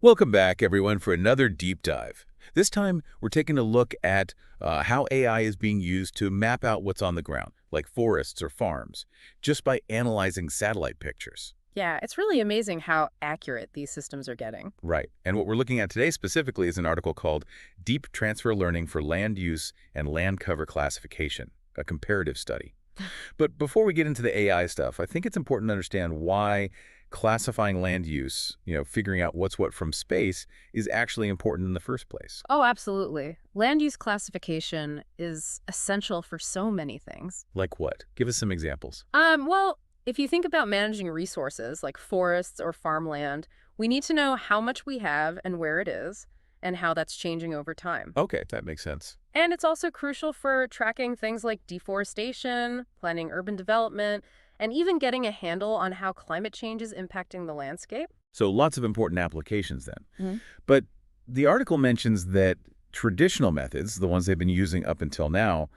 Welcome back, everyone, for another deep dive. This time, we're taking a look at how AI is being used to map out what's on the ground, like forests or farms, just by analyzing satellite pictures. Yeah, it's really amazing how accurate these systems are getting. Right. And what we're looking at today specifically is an article called Deep Transfer Learning for Land Use and Land Cover Classification, a comparative study. But before we get into the AI stuff, I think it's important to understand why classifying land use, figuring out what's what from space, is actually important in the first place. Oh, absolutely. Land use classification is essential for so many things. Like what? Give us some examples. Well, if you think about managing resources like forests or farmland, we need to know how much we have and where it is, and how that's changing over time. Okay, that makes sense. And it's also crucial for tracking things like deforestation, planning urban development, and even getting a handle on how climate change is impacting the landscape. So lots of important applications then. Mhm. But the article mentions that traditional methods, the ones they've been using up until now,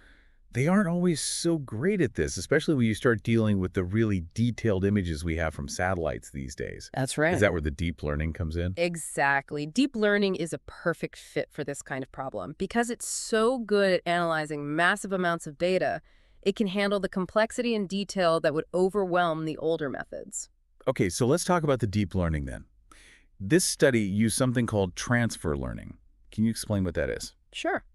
they aren't always so great at this, especially when you start dealing with the really detailed images we have from satellites these days. That's right. Is that where the deep learning comes in? Exactly. Deep learning is a perfect fit for this kind of problem because it's so good at analyzing massive amounts of data. It can handle the complexity and detail that would overwhelm the older methods. Okay, so let's talk about the deep learning then. This study used something called transfer learning. Can you explain what that is? Sure.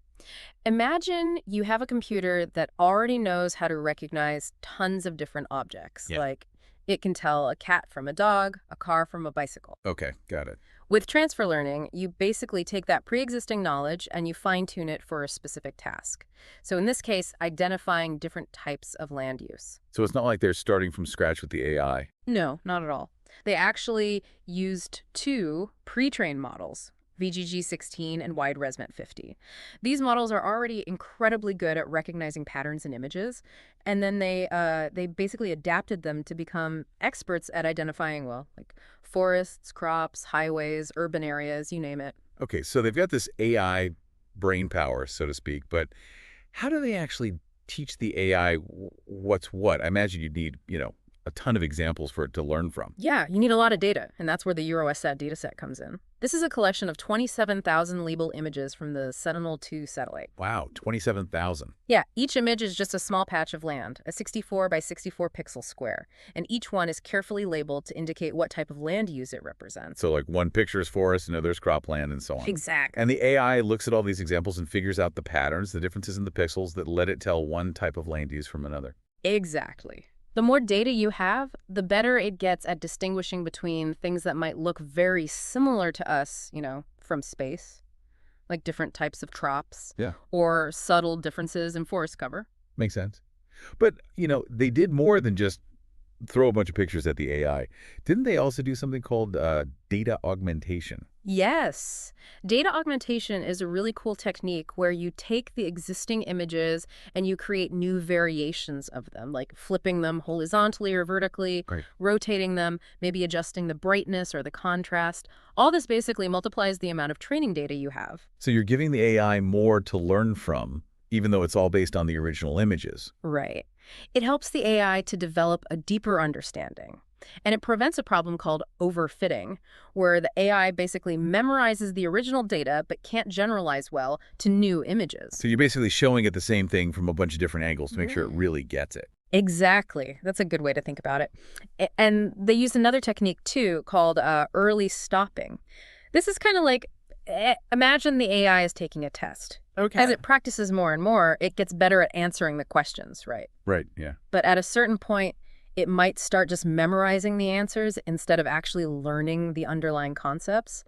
Imagine you have a computer that already knows how to recognize tons of different objects. Yeah. Like it can tell a cat from a dog, a car from a bicycle. Okay, got it. With transfer learning, you basically take that pre-existing knowledge and you fine-tune it for a specific task. So in this case, identifying different types of land use. So it's not like they're starting from scratch with the AI. No, not at all. They actually used two pre-trained models, VGG16 and Wide-ResNet 50. These models are already incredibly good at recognizing patterns in images, and then they basically adapted them to become experts at identifying, well, like forests, crops, highways, urban areas, you name it. Okay, so they've got this AI brain power, so to speak, but how do they actually teach the AI what's what? I imagine you'd need, a ton of examples for it to learn from. Yeah, you need a lot of data, and that's where the EuroSat dataset comes in. This is a collection of 27,000 label images from the Sentinel-2 satellite. Wow, 27,000. Yeah, each image is just a small patch of land, a 64 by 64 pixel square, and each one is carefully labeled to indicate what type of land use it represents. So like one picture is forest, another's cropland, and so on. Exactly. And the AI looks at all these examples and figures out the patterns, the differences in the pixels that let it tell one type of land use from another. Exactly. The more data you have, the better it gets at distinguishing between things that might look very similar to us, from space, like different types of crops, Yeah. or subtle differences in forest cover. Makes sense. But, they did more than just throw a bunch of pictures at the AI. Didn't they also do something called data augmentation? Yes. Data augmentation is a really cool technique where you take the existing images and you create new variations of them, like flipping them horizontally or vertically, Right. rotating them, maybe adjusting the brightness or the contrast. All this basically multiplies the amount of training data you have. So you're giving the AI more to learn from, even though it's all based on the original images. Right. It helps the AI to develop a deeper understanding. And it prevents a problem called overfitting, where the AI basically memorizes the original data but can't generalize well to new images. So you're basically showing it the same thing from a bunch of different angles to make sure it really gets it. Exactly. That's a good way to think about it. And they use another technique, too, called early stopping. This is kind of like, imagine the AI is taking a test. Okay. As it practices more and more, it gets better at answering the questions, right? Right, yeah. But at a certain point, it might start just memorizing the answers instead of actually learning the underlying concepts.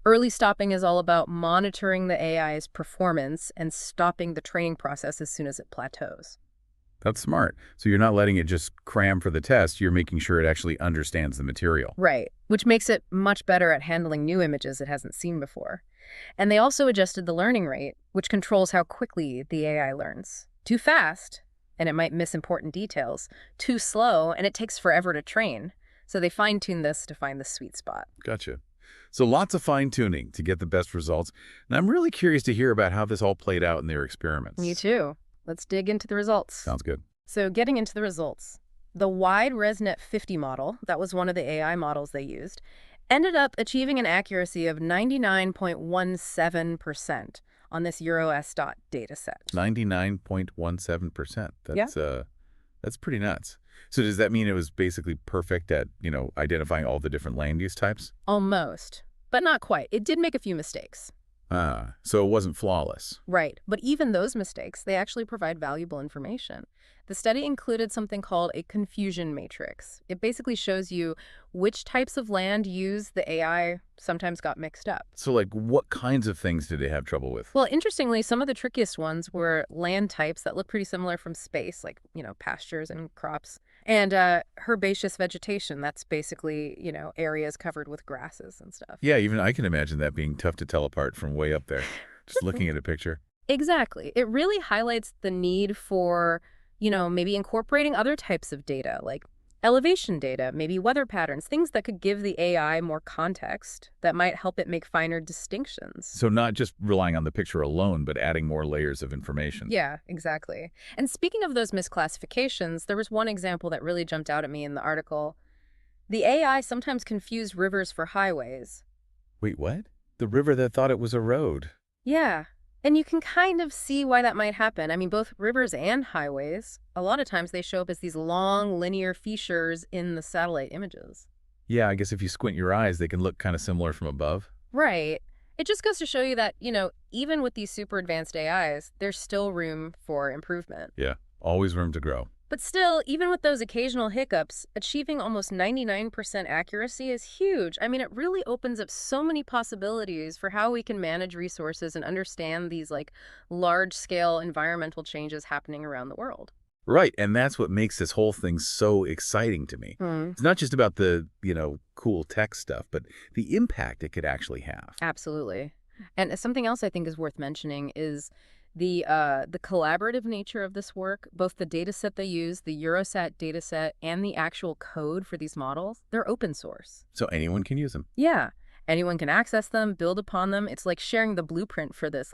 Early stopping is all about monitoring the AI's performance and stopping the training process as soon as it plateaus. That's smart. So you're not letting it just cram for the test. You're making sure it actually understands the material. Right, which makes it much better at handling new images it hasn't seen before. And they also adjusted the learning rate, which controls how quickly the AI learns. Too fast, and it might miss important details. Too slow, and it takes forever to train. So they fine-tune this to find the sweet spot. Gotcha. So lots of fine-tuning to get the best results. And I'm really curious to hear about how this all played out in their experiments. Me too. Let's dig into the results. Sounds good. So getting into the results. The Wide-ResNet 50 model, that was one of the AI models they used, ended up achieving an accuracy of 99.17% on this EuroSDOT dataset. 99.17%. Yeah. That's pretty nuts. So does that mean it was basically perfect at, identifying all the different land use types? Almost, but not quite. It did make a few mistakes. Ah, so it wasn't flawless. Right, but even those mistakes, they actually provide valuable information. The study included something called a confusion matrix. It basically shows you which types of land use the AI sometimes got mixed up. So like what kinds of things did they have trouble with? Well, interestingly, some of the trickiest ones were land types that look pretty similar from space, like, pastures and crops, and herbaceous vegetation. That's basically, areas covered with grasses and stuff. Yeah, even I can imagine that being tough to tell apart from way up there. Just looking at a picture. Exactly. It really highlights the need for, maybe incorporating other types of data, like elevation data, maybe weather patterns, things that could give the AI more context that might help it make finer distinctions. So not just relying on the picture alone, but adding more layers of information. Yeah, exactly. And speaking of those misclassifications, there was one example that really jumped out at me in the article. The AI sometimes confused rivers for highways. Wait, what? The river that thought it was a road. Yeah. And you can kind of see why that might happen. I mean, both rivers and highways, a lot of times they show up as these long linear features in the satellite images. Yeah, I guess if you squint your eyes, they can look kind of similar from above. Right. It just goes to show you that, even with these super advanced AIs, there's still room for improvement. Yeah, always room to grow. But still, even with those occasional hiccups, achieving almost 99% accuracy is huge. I mean, it really opens up so many possibilities for how we can manage resources and understand these large-scale environmental changes happening around the world. Right, and that's what makes this whole thing so exciting to me. Hmm. It's not just about the, cool tech stuff, but the impact it could actually have. Absolutely. And something else I think is worth mentioning is the collaborative nature of this work. Both the data set they use, the Eurosat data set, and the actual code for these models, they're open source. So anyone can use them. Yeah, anyone can access them, build upon them. It's like sharing the blueprint for this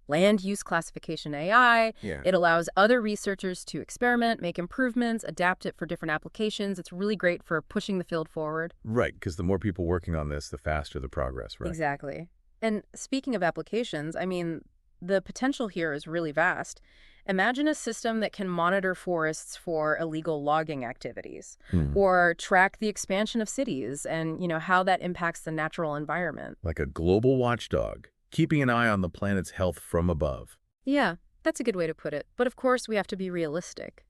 land use classification AI. Yeah. It allows other researchers to experiment, make improvements, adapt it for different applications. It's really great for pushing the field forward. Right, because the more people working on this, the faster the progress, right? Exactly. And speaking of applications, I mean, the potential here is really vast. Imagine a system that can monitor forests for illegal logging activities Hmm. or track the expansion of cities and, how that impacts the natural environment. Like a global watchdog, keeping an eye on the planet's health from above. Yeah, that's a good way to put it. But of course, we have to be realistic.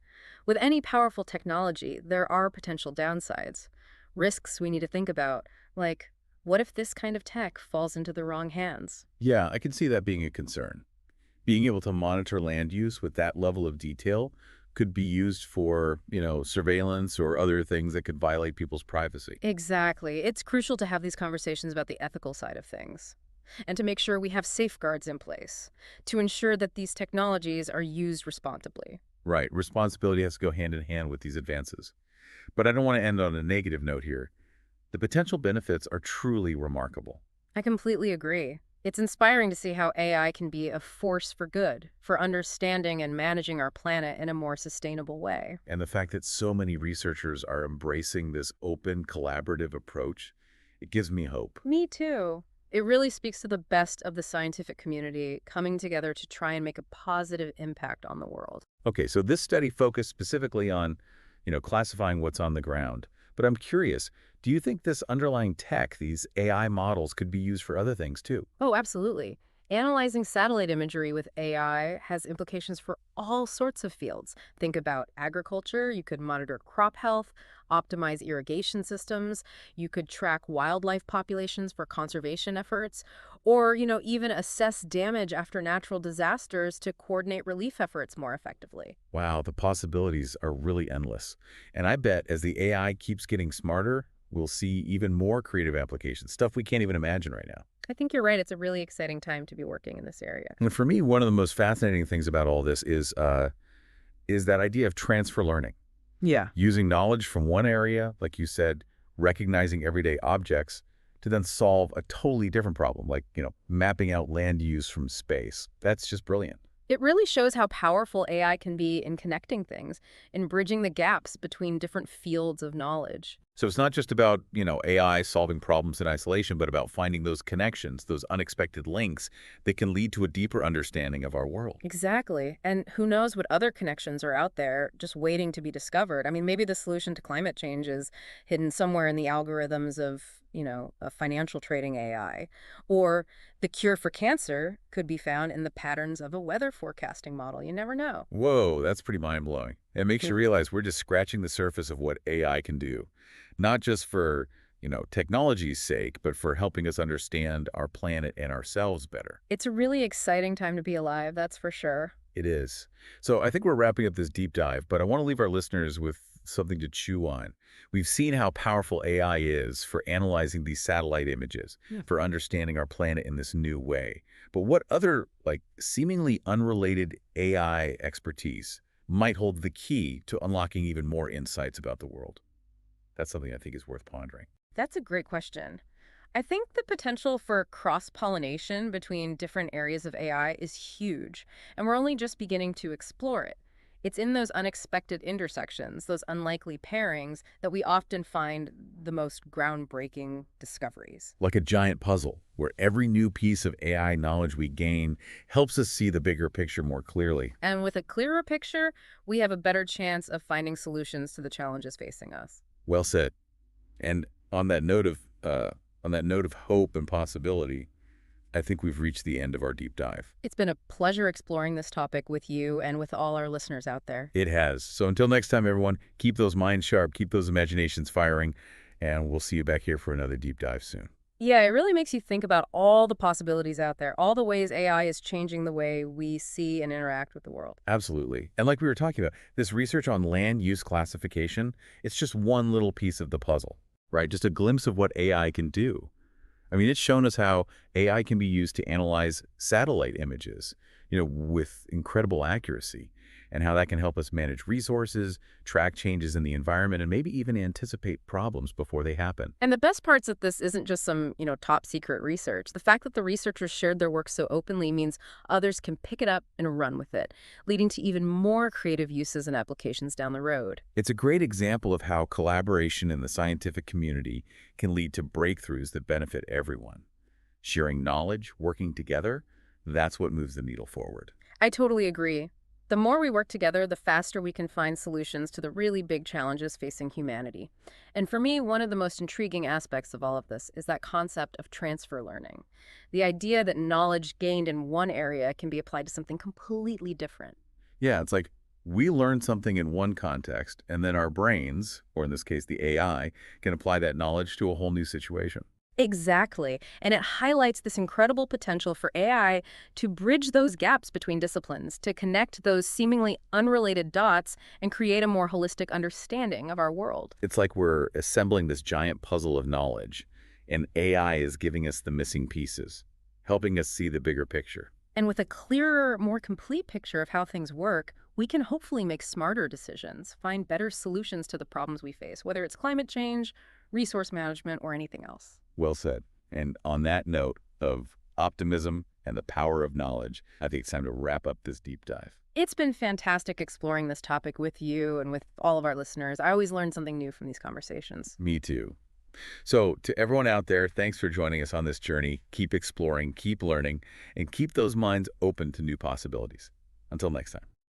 With any powerful technology, there are potential downsides, risks we need to think about, like what if this kind of tech falls into the wrong hands? Yeah, I can see that being a concern. Being able to monitor land use with that level of detail could be used for, surveillance or other things that could violate people's privacy. Exactly. It's crucial to have these conversations about the ethical side of things and to make sure we have safeguards in place to ensure that these technologies are used responsibly. Right, responsibility has to go hand in hand with these advances. But I don't want to end on a negative note here. The potential benefits are truly remarkable. I completely agree. It's inspiring to see how AI can be a force for good, for understanding and managing our planet in a more sustainable way. And the fact that so many researchers are embracing this open, collaborative approach, it gives me hope. Me too. It really speaks to the best of the scientific community coming together to try and make a positive impact on the world. Okay, so this study focused specifically on, classifying what's on the ground. But I'm curious, do you think this underlying tech, these AI models, could be used for other things too? Oh, absolutely. Analyzing satellite imagery with AI has implications for all sorts of fields. Think about agriculture. You could monitor crop health, optimize irrigation systems. You could track wildlife populations for conservation efforts, or, even assess damage after natural disasters to coordinate relief efforts more effectively. Wow, the possibilities are really endless. And I bet as the AI keeps getting smarter, we'll see even more creative applications, stuff we can't even imagine right now. I think you're right. It's a really exciting time to be working in this area. And for me, one of the most fascinating things about all this is that idea of transfer learning. Yeah. Using knowledge from one area, like you said, recognizing everyday objects, to then solve a totally different problem, like, mapping out land use from space. That's just brilliant. It really shows how powerful AI can be in connecting things, in bridging the gaps between different fields of knowledge. So it's not just about, AI solving problems in isolation, but about finding those connections, those unexpected links that can lead to a deeper understanding of our world. Exactly. And who knows what other connections are out there just waiting to be discovered. I mean, maybe the solution to climate change is hidden somewhere in the algorithms of, a financial trading AI. Or the cure for cancer could be found in the patterns of a weather forecasting model. You never know. Whoa, that's pretty mind-blowing. It makes you realize we're just scratching the surface of what AI can do, not just for, technology's sake, but for helping us understand our planet and ourselves better. It's a really exciting time to be alive, that's for sure. It is. So I think we're wrapping up this deep dive, but I want to leave our listeners with something to chew on. We've seen how powerful AI is for analyzing these satellite images, Yeah. for understanding our planet in this new way. But what other, seemingly unrelated AI expertise might hold the key to unlocking even more insights about the world? That's something I think is worth pondering. That's a great question. I think the potential for cross-pollination between different areas of AI is huge, and we're only just beginning to explore it. It's in those unexpected intersections, those unlikely pairings, that we often find the most groundbreaking discoveries. Like a giant puzzle, where every new piece of AI knowledge we gain helps us see the bigger picture more clearly. And with a clearer picture, we have a better chance of finding solutions to the challenges facing us. Well said. And on that note of hope and possibility, I think we've reached the end of our deep dive. It's been a pleasure exploring this topic with you and with all our listeners out there. It has. So until next time, everyone, keep those minds sharp, keep those imaginations firing, and we'll see you back here for another deep dive soon. Yeah, it really makes you think about all the possibilities out there, all the ways AI is changing the way we see and interact with the world. Absolutely. And like we were talking about, this research on land use classification, it's just one little piece of the puzzle, right? Just a glimpse of what AI can do. I mean, it's shown us how AI can be used to analyze satellite images, with incredible accuracy, and how that can help us manage resources, track changes in the environment, and maybe even anticipate problems before they happen. And the best parts of this isn't just some, top secret research. The fact that the researchers shared their work so openly means others can pick it up and run with it, leading to even more creative uses and applications down the road. It's a great example of how collaboration in the scientific community can lead to breakthroughs that benefit everyone. Sharing knowledge, working together, that's what moves the needle forward. I totally agree. The more we work together, the faster we can find solutions to the really big challenges facing humanity. And for me, one of the most intriguing aspects of all of this is that concept of transfer learning. The idea that knowledge gained in one area can be applied to something completely different. Yeah, it's like we learn something in one context, and then our brains, or in this case the AI, can apply that knowledge to a whole new situation. Exactly. And it highlights this incredible potential for AI to bridge those gaps between disciplines, to connect those seemingly unrelated dots and create a more holistic understanding of our world. It's like we're assembling this giant puzzle of knowledge, and AI is giving us the missing pieces, helping us see the bigger picture. And with a clearer, more complete picture of how things work, we can hopefully make smarter decisions, find better solutions to the problems we face, whether it's climate change, resource management, or anything else. Well said. And on that note of optimism and the power of knowledge, I think it's time to wrap up this deep dive. It's been fantastic exploring this topic with you and with all of our listeners. I always learn something new from these conversations. Me too. So to everyone out there, thanks for joining us on this journey. Keep exploring, keep learning, and keep those minds open to new possibilities. Until next time.